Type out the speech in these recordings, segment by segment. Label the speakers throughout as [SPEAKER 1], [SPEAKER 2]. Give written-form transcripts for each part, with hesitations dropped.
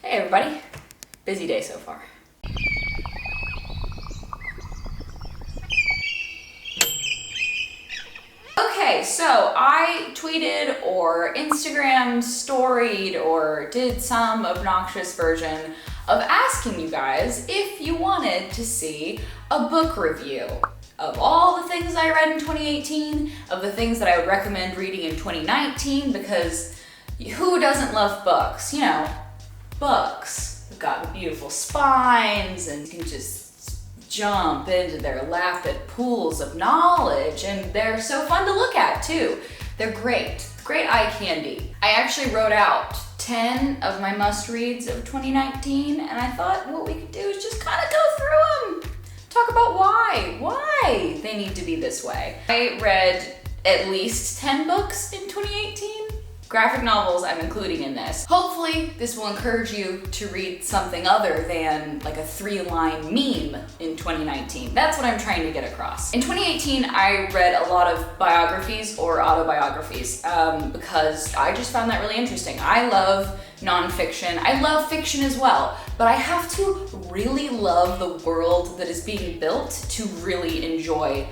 [SPEAKER 1] Hey everybody, busy day so far. Okay, so I tweeted or Instagram storied or did some obnoxious version of asking you guys if you wanted to see a book review of all the things I read in 2018, of the things that I would recommend reading in 2019, because who doesn't love books? You know, books. They've got beautiful spines and you can just jump into their lapid pools of knowledge, and they're so fun to look at too. They're great eye candy. I actually wrote out 10 of my must-reads of 2019, and I thought what we could do is just kind of go through them. Talk about why they need to be this way. I read at least 10 books in 2018. Graphic novels I'm including in this. Hopefully this will encourage you to read something other than like a 3-line meme in 2019. That's what I'm trying to get across. In 2018, I read a lot of biographies or autobiographies because I just found that really interesting. I love nonfiction. I love fiction as well, but I have to really love the world that is being built to really enjoy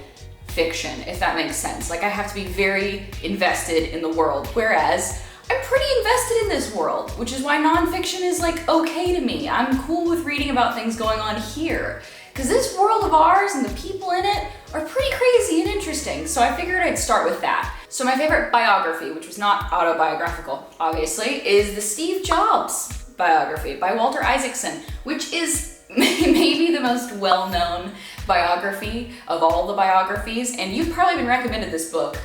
[SPEAKER 1] fiction, if that makes sense. Like, I have to be very invested in the world, whereas I'm pretty invested in this world, which is why nonfiction is like okay to me. I'm cool with reading about things going on here, because this world of ours and the people in it are pretty crazy and interesting, so I figured I'd start with that. So my favorite biography, which was not autobiographical, obviously, is the Steve Jobs biography by Walter Isaacson, which is maybe the most well-known biography of all the biographies, and you've probably been recommended this book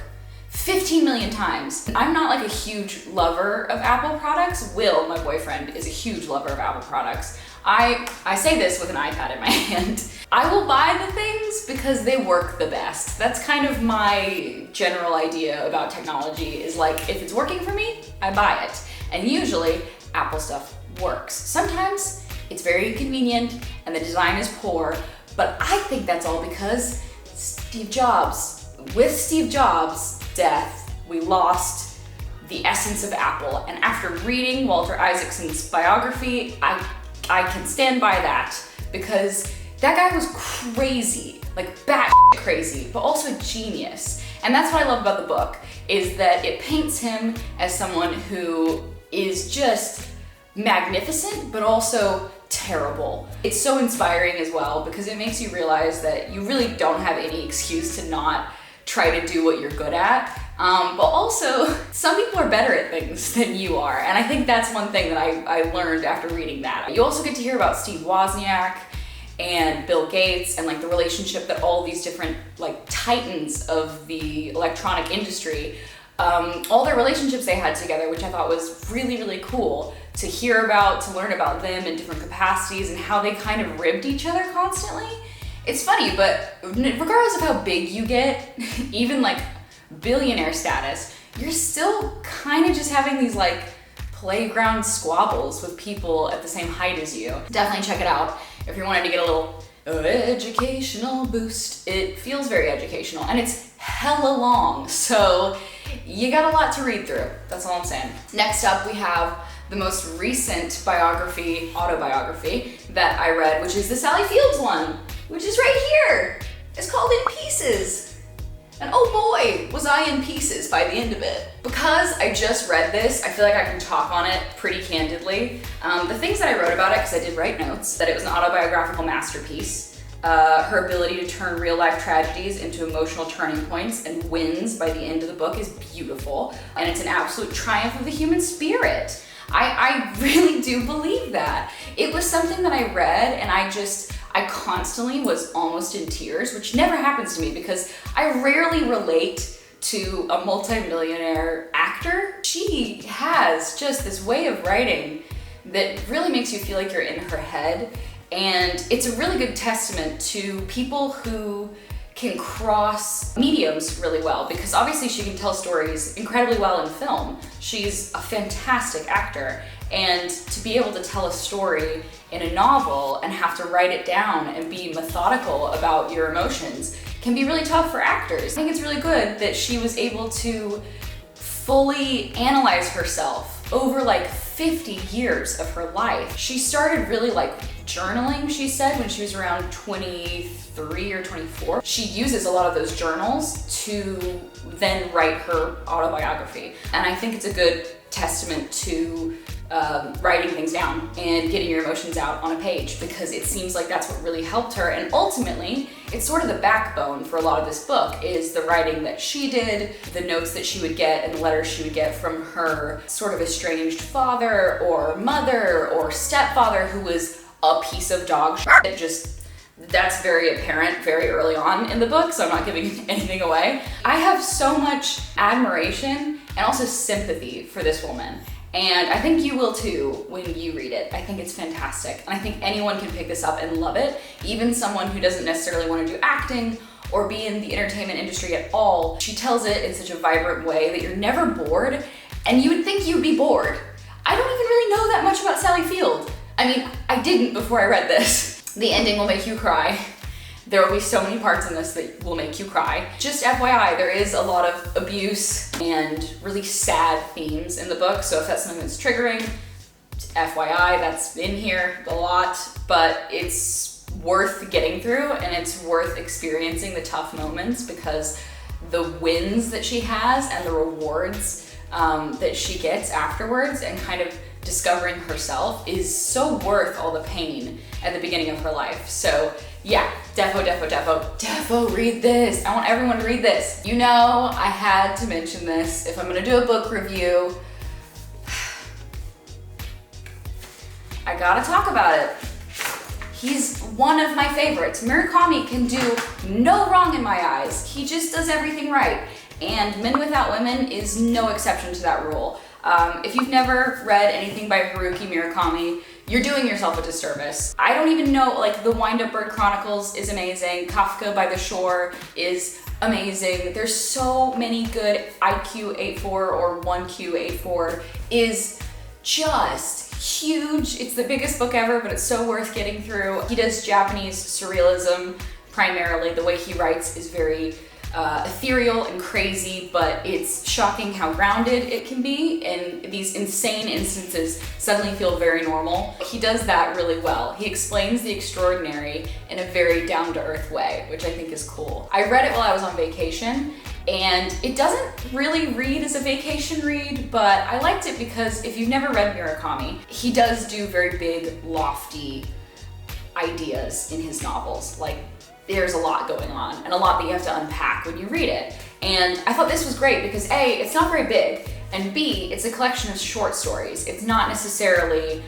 [SPEAKER 1] 15 million times. I'm not like a huge lover of Apple products. Will, my boyfriend, is a huge lover of Apple products. I say this with an iPad in my hand. I will buy the things because they work the best. That's kind of my general idea about technology, is like, if it's working for me, I buy it. And usually Apple stuff works. Sometimes it's very inconvenient and the design is poor, but I think that's all because Steve Jobs. With Steve Jobs' death, we lost the essence of Apple. And after reading Walter Isaacson's biography, I can stand by that, because that guy was crazy, like bat crazy, but also genius. And that's what I love about the book, is that it paints him as someone who is just magnificent, but also terrible. It's so inspiring as well, because it makes you realize that you really don't have any excuse to not try to do what you're good at. But also, some people are better at things than you are. And I think that's one thing that I learned after reading that. You also get to hear about Steve Wozniak and Bill Gates, and like the relationship that all these different like titans of the electronic industry, all their relationships they had together, which I thought was really, really cool to hear about, to learn about them in different capacities and how they kind of ribbed each other constantly. It's funny, but regardless of how big you get, even like billionaire status, you're still kind of just having these like playground squabbles with people at the same height as you. Definitely check it out if you're wanting to get a little educational boost. It feels very educational, and it's hella long, so you got a lot to read through. That's all I'm saying. Next up, we have the most recent autobiography that I read, which is the Sally Fields one, which is right here. It's called In Pieces. And oh boy, was I in pieces by the end of it. Because I just read this, I feel like I can talk on it pretty candidly. The things that I wrote about it, because I did write notes, that it was an autobiographical masterpiece. Her ability to turn real life tragedies into emotional turning points and wins by the end of the book is beautiful. And it's an absolute triumph of the human spirit. I really do believe that. It was something that I read, and I constantly was almost in tears, which never happens to me because I rarely relate to a multimillionaire actor. She has just this way of writing that really makes you feel like you're in her head, and it's a really good testament to people who can cross mediums really well, because obviously she can tell stories incredibly well in film. She's a fantastic actor, and to be able to tell a story in a novel and have to write it down and be methodical about your emotions can be really tough for actors. I think it's really good that she was able to fully analyze herself over like 50 years of her life. She started really like journaling, she said, when she was around 23 or 24. She uses a lot of those journals to then write her autobiography. And I think it's a good testament to writing things down and getting your emotions out on a page, because it seems like that's what really helped her. And ultimately, it's sort of the backbone for a lot of this book, is the writing that she did, the notes that she would get and the letters she would get from her sort of estranged father or mother or stepfather, who was a piece of dog shit. That's very apparent very early on in the book, so I'm not giving anything away. I have so much admiration and also sympathy for this woman. And I think you will too when you read it. I think it's fantastic. And I think anyone can pick this up and love it, even someone who doesn't necessarily want to do acting or be in the entertainment industry at all. She tells it in such a vibrant way that you're never bored, and you would think you'd be bored. I don't even really know that much about Sally Field. I mean, I didn't before I read this. The ending will make you cry. There will be so many parts in this that will make you cry. Just FYI, there is a lot of abuse and really sad themes in the book, so if that's something that's triggering, FYI, that's in here a lot, but it's worth getting through and it's worth experiencing the tough moments, because the wins that she has and the rewards that she gets afterwards and kind of discovering herself is so worth all the pain at the beginning of her life. So yeah, defo read this. I want everyone to read this. You know, I had to mention this. If I'm gonna do a book review, I gotta talk about it. He's one of my favorites. Murakami can do no wrong in my eyes. He just does everything right. And Men Without Women is no exception to that rule. If you've never read anything by Haruki Murakami, you're doing yourself a disservice. I don't even know, like, the Wind-Up Bird Chronicles is amazing. Kafka by the Shore is amazing. There's so many good. IQ84 or 1Q84 is just huge. It's the biggest book ever, but it's so worth getting through. He does Japanese surrealism primarily. The way he writes is very ethereal and crazy, but it's shocking how grounded it can be, and these insane instances suddenly feel very normal. He does that really well. He explains the extraordinary in a very down-to-earth way, which I think is cool. I read it while I was on vacation, and it doesn't really read as a vacation read, but I liked it because if you've never read Murakami, he does do very big, lofty ideas in his novels. Like, there's a lot going on and a lot that you have to unpack when you read it. And I thought this was great because A, it's not very big, and B, it's a collection of short stories. It's not necessarily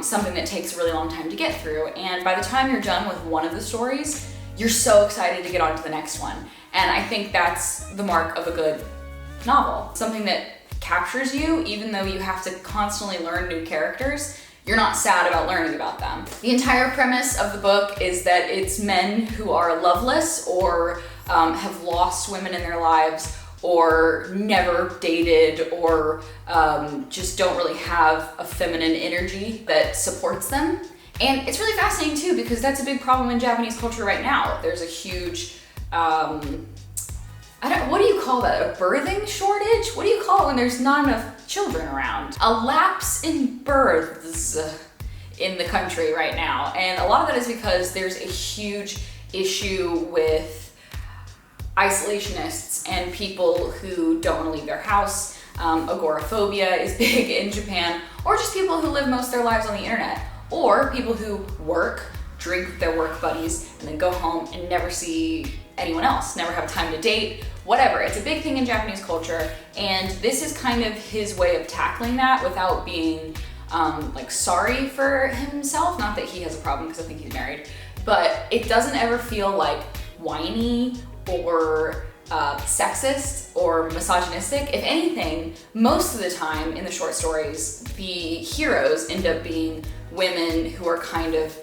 [SPEAKER 1] something that takes a really long time to get through. And by the time you're done with one of the stories, you're so excited to get on to the next one. And I think that's the mark of a good novel. Something that captures you, even though you have to constantly learn new characters. You're not sad about learning about them. The entire premise of the book is that it's men who are loveless or have lost women in their lives, or never dated, or just don't really have a feminine energy that supports them. And it's really fascinating too, because that's a big problem in Japanese culture right now. There's a huge, what do you call that? A birthing shortage? What do you call it when there's not enough children around? A lapse in births in the country right now. And a lot of that is because there's a huge issue with isolationists and people who don't want to leave their house. Agoraphobia is big in Japan, or just people who live most of their lives on the internet, or people who work, drink with their work buddies, and then go home and never see anyone else, never have time to date, whatever. It's a big thing in Japanese culture, and this is kind of his way of tackling that without being like sorry for himself. Not that he has a problem, because I think he's married, but it doesn't ever feel like whiny or sexist or misogynistic. If anything, most of the time in the short stories, the heroes end up being women who are kind of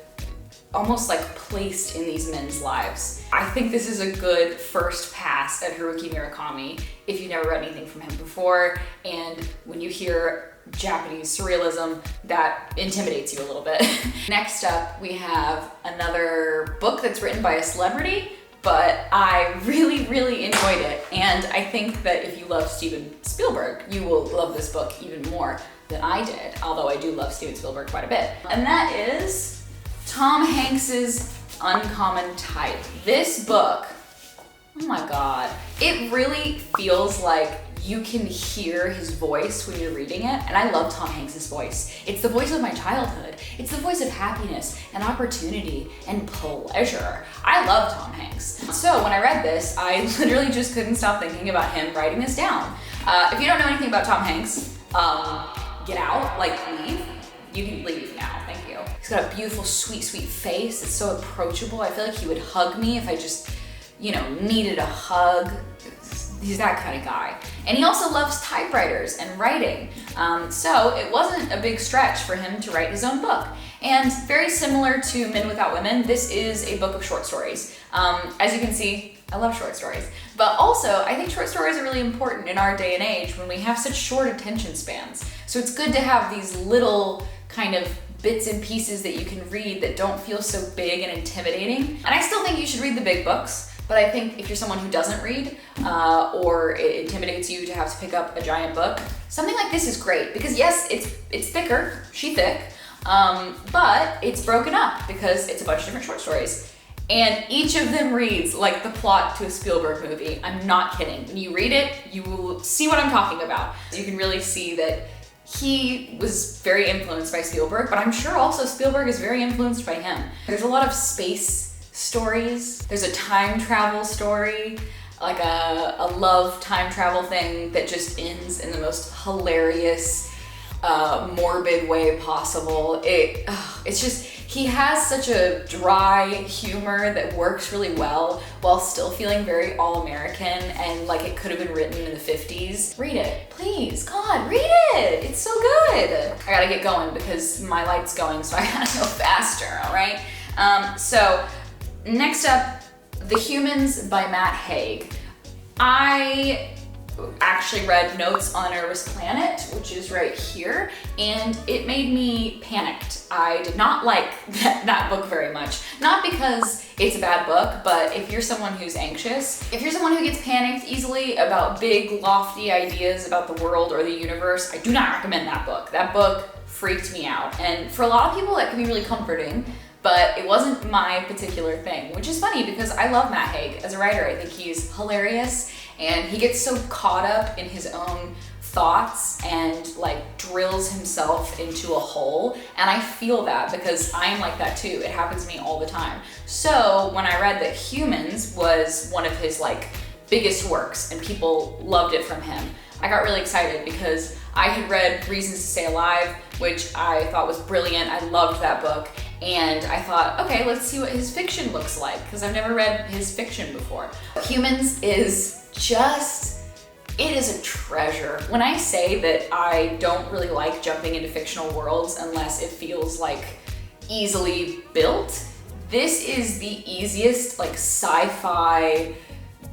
[SPEAKER 1] almost like placed in these men's lives. I think this is a good first pass at Haruki Murakami if you've never read anything from him before, and when you hear Japanese surrealism, that intimidates you a little bit. Next up, we have another book that's written by a celebrity, but I really, really enjoyed it, and I think that if you love Steven Spielberg, you will love this book even more. than I did, although I do love Steven Spielberg quite a bit. And that is Tom Hanks's Uncommon Type. This book, oh my God, it really feels like you can hear his voice when you're reading it, and I love Tom Hanks's voice. It's the voice of my childhood. It's the voice of happiness and opportunity and pleasure. I love Tom Hanks. So when I read this, I literally just couldn't stop thinking about him writing this down. If you don't know anything about Tom Hanks, get out, like leave. You can leave now, thank you. He's got a beautiful, sweet, sweet face. It's so approachable. I feel like he would hug me if I just, you know, needed a hug. He's that kind of guy. And he also loves typewriters and writing. So it wasn't a big stretch for him to write his own book. And very similar to Men Without Women, this is a book of short stories. As you can see, I love short stories. But also, I think short stories are really important in our day and age when we have such short attention spans. So it's good to have these little kind of bits and pieces that you can read that don't feel so big and intimidating. And I still think you should read the big books. But I think if you're someone who doesn't read, or it intimidates you to have to pick up a giant book, something like this is great because yes, it's thicker, she thick, but it's broken up because it's a bunch of different short stories. And each of them reads like the plot to a Spielberg movie. I'm not kidding. When you read it, you will see what I'm talking about. You can really see that he was very influenced by Spielberg, but I'm sure also Spielberg is very influenced by him. There's a lot of space stories. There's a time travel story, like a love time travel thing that just ends in the most hilarious, morbid way possible. It's just, he has such a dry humor that works really well while still feeling very all-American and like it could have been written in the 50s. Read it, please, God, read it. It's so good. I gotta get going because my light's going, so I gotta go faster, all right? So next up, The Humans by Matt Haig. I actually read Notes on a Nervous Planet, which is right here, and it made me panicked. I did not like that book very much. Not because it's a bad book, but if you're someone who's anxious, if you're someone who gets panicked easily about big, lofty ideas about the world or the universe, I do not recommend that book. That book freaked me out. And for a lot of people, that can be really comforting, but it wasn't my particular thing, which is funny because I love Matt Haig as a writer. I think he's hilarious and he gets so caught up in his own thoughts and like drills himself into a hole. And I feel that because I'm like that too. It happens to me all the time. So when I read that Humans was one of his like biggest works and people loved it from him, I got really excited because I had read Reasons to Stay Alive, which I thought was brilliant. I loved that book. And I thought, okay, let's see what his fiction looks like, because I've never read his fiction before. Humans is just, it is a treasure. When I say that I don't really like jumping into fictional worlds unless it feels like easily built, this is the easiest like sci-fi,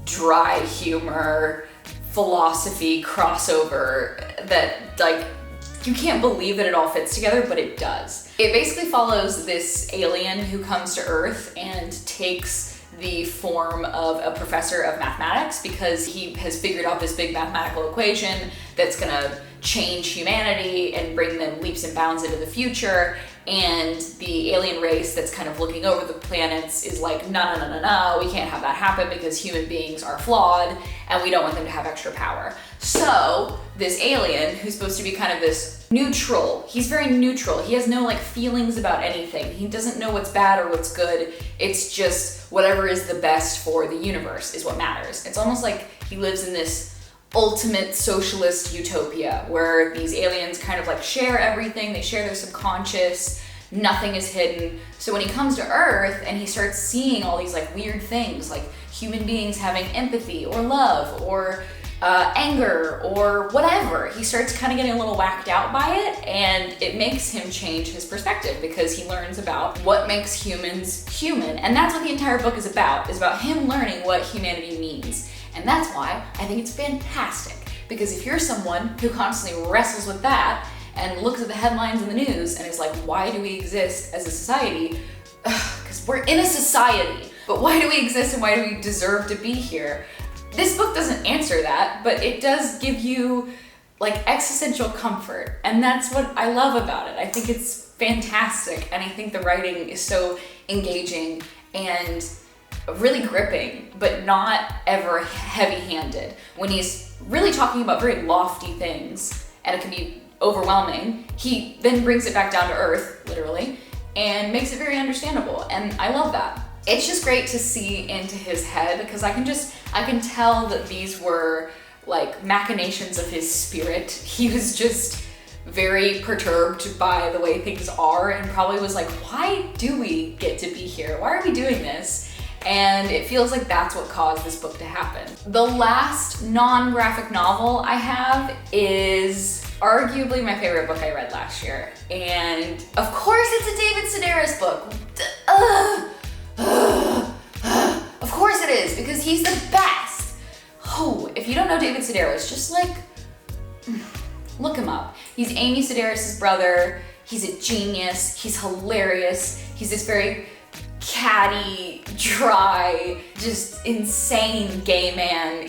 [SPEAKER 1] dry humor, philosophy crossover that like, you can't believe that it all fits together, but it does. It basically follows this alien who comes to Earth and takes the form of a professor of mathematics because he has figured out this big mathematical equation that's gonna change humanity and bring them leaps and bounds into the future. And the alien race that's kind of looking over the planets is like, no, we can't have that happen because human beings are flawed and we don't want them to have extra power. So this alien, who's supposed to be kind of this neutral, he's very neutral. He has no like feelings about anything. He doesn't know what's bad or what's good. It's just whatever is the best for the universe is what matters. It's almost like he lives in this ultimate socialist utopia where these aliens kind of like share everything, they share their subconscious, nothing is hidden. So when he comes to Earth and he starts seeing all these like weird things like human beings having empathy or love or anger or whatever, he starts kind of getting a little whacked out by it, and it makes him change his perspective because he learns about what makes humans human. And that's what the entire book is about him learning what humanity means. And that's why I think it's fantastic, because if you're someone who constantly wrestles with that and looks at the headlines in the news and is like, why do we exist as a society? Because we're in a society, but why do we exist and why do we deserve to be here? This book doesn't answer that, but it does give you like existential comfort. And that's what I love about it. I think it's fantastic. And I think the writing is so engaging and really gripping, but not ever heavy-handed. When he's really talking about very lofty things and it can be overwhelming, he then brings it back down to earth, literally, and makes it very understandable. And I love that. It's just great to see into his head because I can tell that these were like machinations of his spirit. He was just very perturbed by the way things are and probably was like, why do we get to be here? Why are we doing this? And it feels like that's what caused this book to happen. The last non-graphic novel I have is arguably my favorite book I read last year. And of course it's a David Sedaris book. Of course it is, because he's the best. Oh, if you don't know David Sedaris, just like, look him up. He's Amy Sedaris' brother. He's a genius. He's hilarious. He's this very catty, dry, just insane gay man.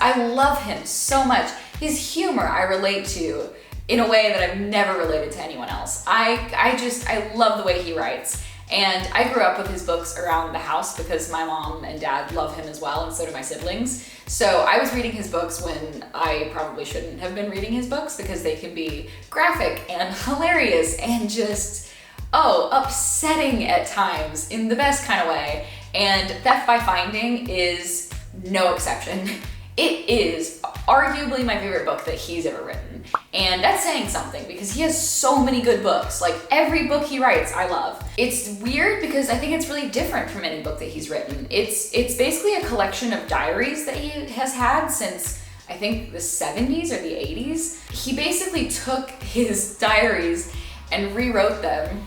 [SPEAKER 1] I love him so much. His humor I relate to in a way that I've never related to anyone else. I love the way he writes. And I grew up with his books around the house because my mom and dad love him as well, and so do my siblings. So I was reading his books when I probably shouldn't have been reading his books because they can be graphic and hilarious and just, upsetting at times in the best kind of way. And Theft by Finding is no exception. It is arguably my favorite book that he's ever written. And that's saying something because he has so many good books. Like every book he writes, I love. It's weird because I think it's really different from any book that he's written. It's basically a collection of diaries that he has had since I think the 70s or the 80s. He basically took his diaries and rewrote them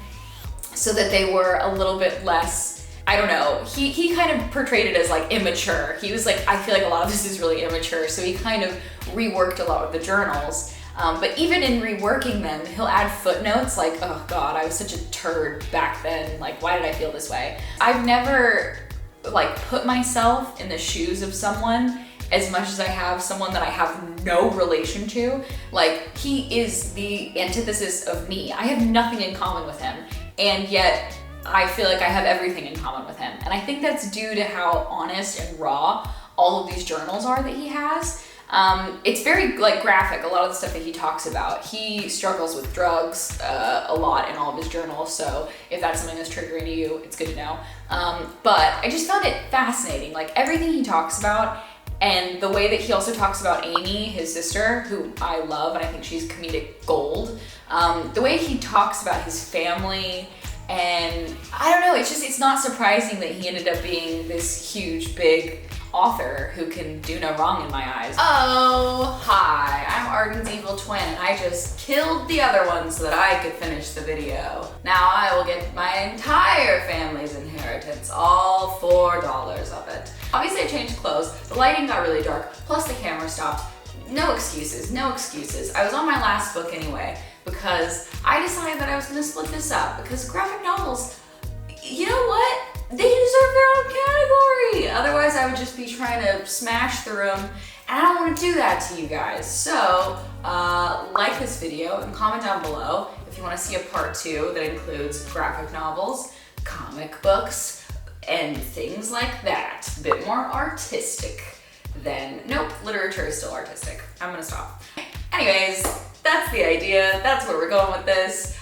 [SPEAKER 1] so that they were a little bit less, I don't know, he kind of portrayed it as like immature. He was like, I feel like a lot of this is really immature, so he kind of reworked a lot of the journals. But even in reworking them, he'll add footnotes like, oh God, I was such a turd back then. Like, why did I feel this way? I've never like put myself in the shoes of someone as much as I have someone that I have no relation to. Like, he is the antithesis of me. I have nothing in common with him, and yet I feel like I have everything in common with him. And I think that's due to how honest and raw all of these journals are that he has. It's very like graphic, a lot of the stuff that he talks about. He struggles with drugs a lot in all of his journals, so if that's something that's triggering to you, it's good to know. But I just found it fascinating, like everything he talks about, and the way that he also talks about Amy, his sister, who I love, and I think she's comedic gold. The way he talks about his family, and I don't know, it's not surprising that he ended up being this huge, big author who can do no wrong in my eyes. Oh, hi, I'm Arden's evil twin, and I just killed the other one so that I could finish the video. Now I will get my entire family's inheritance, all $4 of it. Obviously I changed clothes, the lighting got really dark, plus the camera stopped. No excuses, no excuses. I was on my last book anyway, because I decided that I was gonna split this up, because graphic novels, you know what? They deserve their own category. Otherwise I would just be trying to smash through them, and I don't want to do that to you guys. So like this video and comment down below if you want to see a part 2 that includes graphic novels, comic books, and things like that. A bit more artistic than, nope, literature is still artistic. I'm gonna stop. Anyways, that's the idea. That's where we're going with this.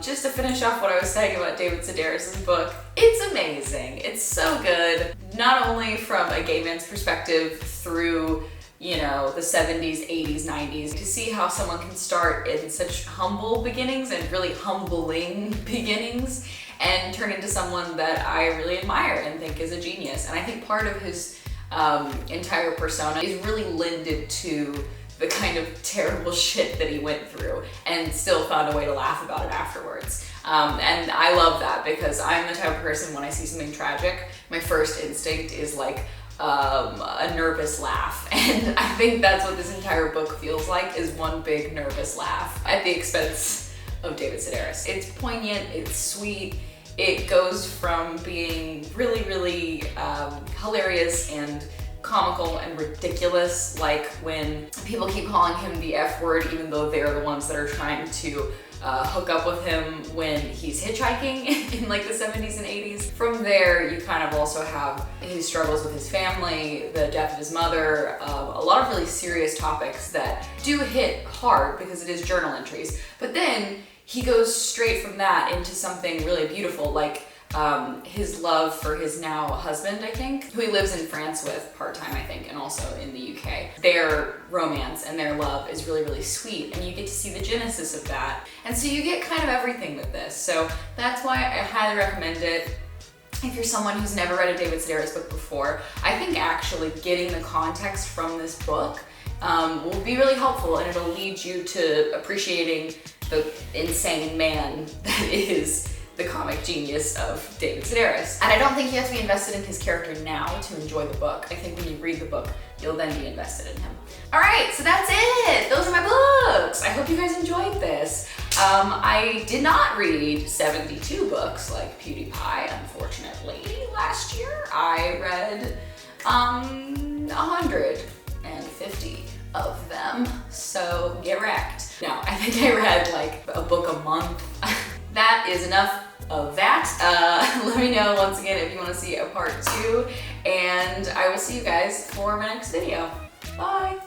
[SPEAKER 1] Just to finish off what I was saying about David Sedaris' book, it's amazing. It's so good, not only from a gay man's perspective through, you know, the 70s, 80s, 90s, to see how someone can start in such humble beginnings and really humbling beginnings and turn into someone that I really admire and think is a genius. And I think part of his entire persona is really lended to the kind of terrible shit that he went through and still found a way to laugh about it afterwards. And I love that because I'm the type of person, when I see something tragic, my first instinct is like a nervous laugh. And I think that's what this entire book feels like, is one big nervous laugh at the expense of David Sedaris. It's poignant, it's sweet, it goes from being really, really hilarious and comical and ridiculous, like when people keep calling him the F word even though they're the ones that are trying to hook up with him when he's hitchhiking in like the 70s and 80s. From there, you kind of also have his struggles with his family, the death of his mother, a lot of really serious topics that do hit hard because it is journal entries. But then he goes straight from that into something really beautiful, like his love for his now husband, I think, who he lives in France with part-time, I think, and also in the UK. Their romance and their love is really, really sweet, and you get to see the genesis of that. And so you get kind of everything with this. So that's why I highly recommend it. If you're someone who's never read a David Sedaris book before, I think actually getting the context from this book will be really helpful, and it'll lead you to appreciating the insane man that is the comic genius of David Sedaris. And I don't think you have to be invested in his character now to enjoy the book. I think when you read the book, you'll then be invested in him. All right, so that's it. Those are my books. I hope you guys enjoyed this. I did not read 72 books like PewDiePie, unfortunately. Last year, I read 150 of them, so get wrecked. No, I think I read like a book a month. That is enough of that. Let me know once again if you want to see a part 2, and I will see you guys for my next video. Bye!